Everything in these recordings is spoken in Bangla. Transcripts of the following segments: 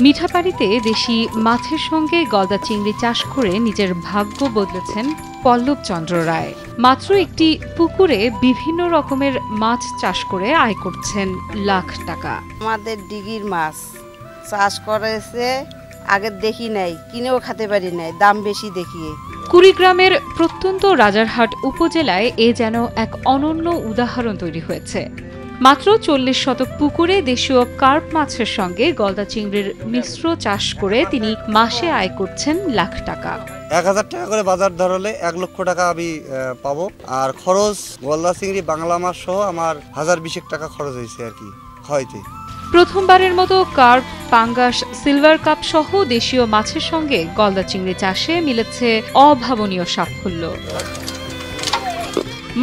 মিঠাপাড়িতে দেশি মাছের সঙ্গে গলদা চিংড়ি চাষ করে নিজের ভাগ্য বদলেছেন পল্লব চন্দ্র রায়। মাত্র একটি পুকুরে বিভিন্ন রকমের মাছ চাষ করে আয় করছেন লাখ টাকা। আমাদের ডিগির মাছ চাষ করেছে, আগে দেখি নাই, কিনেও খেতে পারি নাই, দাম বেশি দেখিয়ে। কুড়িগ্রামের প্রত্যন্ত রাজারহাট উপজেলায় এ যেন এক অনন্য উদাহরণ তৈরি হয়েছে। মাত্র 40 শতক পুকুরে দেশীয় কার্প মাছের সঙ্গে গলদা চিংড়ির মিশ্র চাষ করে তিনি মাসে আয় করছেন লাখ টাকা। 1000 টাকা করে বাজার দর হলে 1 লক্ষ টাকা আমি পাবো। আর খরচ গলদা চিংড়ি বাংলা মাছ সহ আমার 1020 টাকা খরচ হয়েছে আর কি খাওয়াইতে। প্রথমবারের মতো কার্প, পাঙ্গাস, সিলভার কাপ সহ দেশীয় মাছের সঙ্গে গলদা চিংড়ি চাষে মিলেছে অভাবনীয় সাফল্য।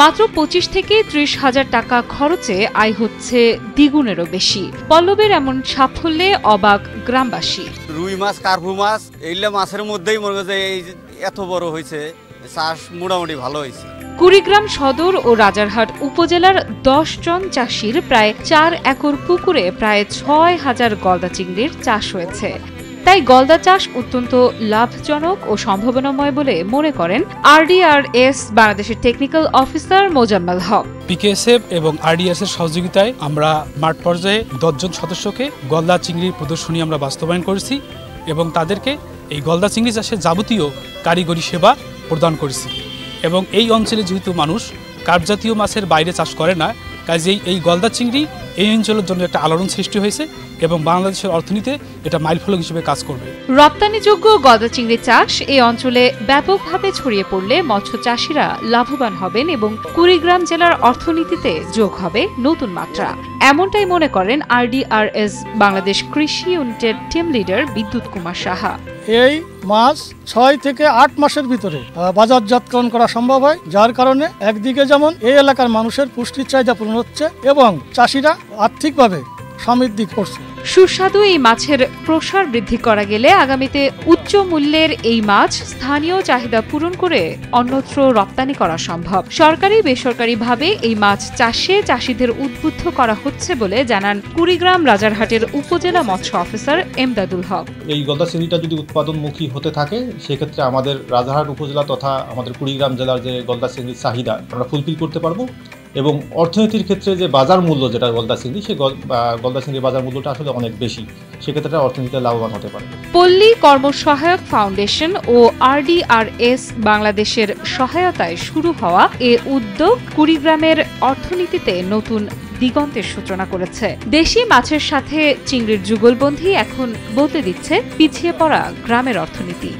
মাত্র 25 থেকে 30 হাজার টাকা খরচে আয় হচ্ছে দ্বিগুণেরও বেশি। পল্লবের এমন সাফল্যে অবাক গ্রামবাসী। রুই মাছ, কার্পু মাছ এইগুলা মাছের মধ্যেই মনে হচ্ছে এই এত বড় হয়েছে, চাষ মোটামুটি ভালো হয়েছে। কুড়িগ্রাম সদর ও রাজারহাট উপজেলার 10 জন চাষির প্রায় 4 একর পুকুরে প্রায় 6000 গলদা চিংড়ির চাষ হয়েছে। তাই গলদা চাষ অত্যন্ত লাভজনক ও সম্ভাবনাময় বলে মনে করেন আরডিআরএস বাংলাদেশের technical officer Mozammel Haque. PKSF এবং আরডিআরএস এর সহযোগিতায় আমরা মাঠ পর্যায়ে 10 জন সদস্যকে গলদা চিংড়ির প্রদর্শনী আমরা বাস্তবায়ন করেছি এবং তাদেরকে এই গলদা চিংড়ি চাষের যাবতীয় কারিগরি সেবা প্রদান করেছি। এবং এই অঞ্চলে যেহেতু মানুষ কার্প জাতীয় মাছের বাইরে চাষ করে না, কাজেই এই গলদা চিংড়ি এই অঞ্চলের জন্য একটা আলোড়ন সৃষ্টি হয়েছে এবং বাংলাদেশের অর্থনীতিতে এটা মাইলফলক হিসেবে কাজ করবে। রপ্তানিযোগ্য গলদা চিংড়ি চাষ এই অঞ্চলে ব্যাপকভাবে ছড়িয়ে পড়লে মৎস্য চাষিরা লাভবান হবেন এবং কুড়িগ্রাম জেলার অর্থনীতিতে যোগ হবে নতুন মাত্রা। এমনটাই মনে করেন আরডিআরএস বাংলাদেশ কৃষি ইউনিটের টিম লিডার বিদ্যুৎ কুমার সাহা। এই মাছ 6 থেকে 8 মাসের ভিতরে বাজারজাতকরণ করা সম্ভব হয়, যার কারণে একদিকে যেমন এই এলাকার মানুষের পুষ্টির চাহিদা পূরণ হচ্ছে এবং চাষিরা আর্থিকভাবে সমৃদ্ধি করছে। সুস্বাদু এই মাছের প্রসার বৃদ্ধি করা গেলে আগামীতে উচ্চ মূল্যের এই মাছ স্থানীয় চাহিদা পূরণ করে অন্যত্র রপ্তানি করা সম্ভব। সরকারি বেসরকারিভাবে এই মাছ চাষে চাষিদের উদ্বুদ্ধ করা হচ্ছে বলে জানান কুড়িগ্রাম রাজারহাটের উপজেলা মৎস্য অফিসার এমদাদুল হক। এই গলদা চিংড়িটা যদি উৎপাদনমুখী হতে থাকে সেক্ষেত্রে আমাদের রাজারহাট উপজেলা তথা আমাদের কুড়িগ্রাম জেলার যে গলদা চিংড়ির চাহিদা আমরা ফুলফিল করতে পারবো এবং অর্থনীতির ক্ষেত্রে যে বাজার মূল্য যেটা গলদা চিংড়ি, সেই গলদা চিংড়ির বাজার মূল্যটা আসলে অনেক বেশি, সেক্ষেত্রে অর্থনীতিতে লাভবান হতে পারে। পল্লী কর্মসহায়ক ফাউন্ডেশন ও আরডিআরএস বাংলাদেশের সহায়তায় শুরু হওয়া এ উদ্যোগ কুড়িগ্রামের অর্থনীতিতে নতুন দিগন্তের সূচনা করেছে। দেশি মাছের সাথে চিংড়ির যুগলবন্ধি এখন বলতে দিচ্ছে পিছিয়ে পড়া গ্রামের অর্থনীতি।